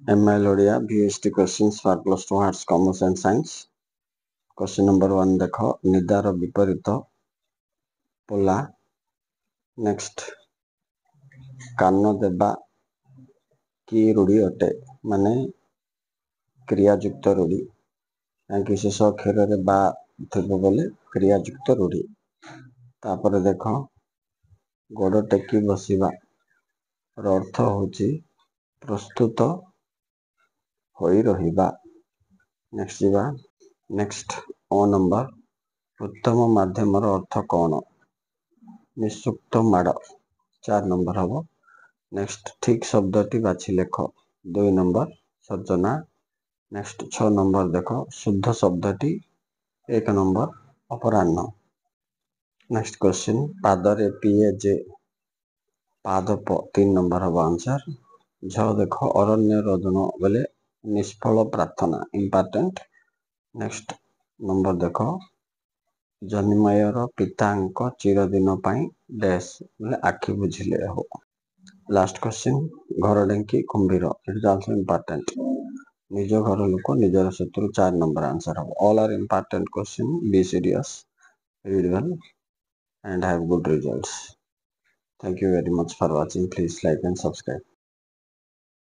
MIL Odia VST questions for plus 2 arts, commerce and science. Question number 1 देखो निदार विपरीत पोला. Next कान देबा कि रूढ़ी अटे माने क्रियायुक्त रूढ़ी कि शेष अक्षर बा थे बोले क्रियायुक्त रूढ़ी. तापर देख गोड़ टेकी बसिबा अर्थ होची प्रस्तुत होई रहिबा. नेक्स्ट जीवा. नेक्स्ट ओ नंबर उत्तम माध्यम अर्थ कौन? निःशुक्त माड़ 4 नंबर हम. नेक्स्ट ठीक शब्दटी बाछि लेख 2 नंबर सर्जना. नेक्स्ट 6 नंबर देख शुद्ध शब्दटी 1 नंबर अपराह्न. नेक्स्ट क्वेश्चन पादरे पीए जे पाद 3 नंबर हम आंसर. झ देख अरण्य रोदन बोले निष्फल प्रार्थना इम्पोर्टेंट. नेक्स्ट नंबर देख जन्मयर पिता चिरदिन डैश बोले आखि बुझिले हो. लास्ट क्वेश्चन घर ढेंकी कुंभीर इट इज आल्सो इम्पोर्टेंट. निज घर लोक निजर शत्रु 4 नंबर आंसर हम. All are important question. Be serious, read well and have good results. Thank you very much for watching. Please like and subscribe.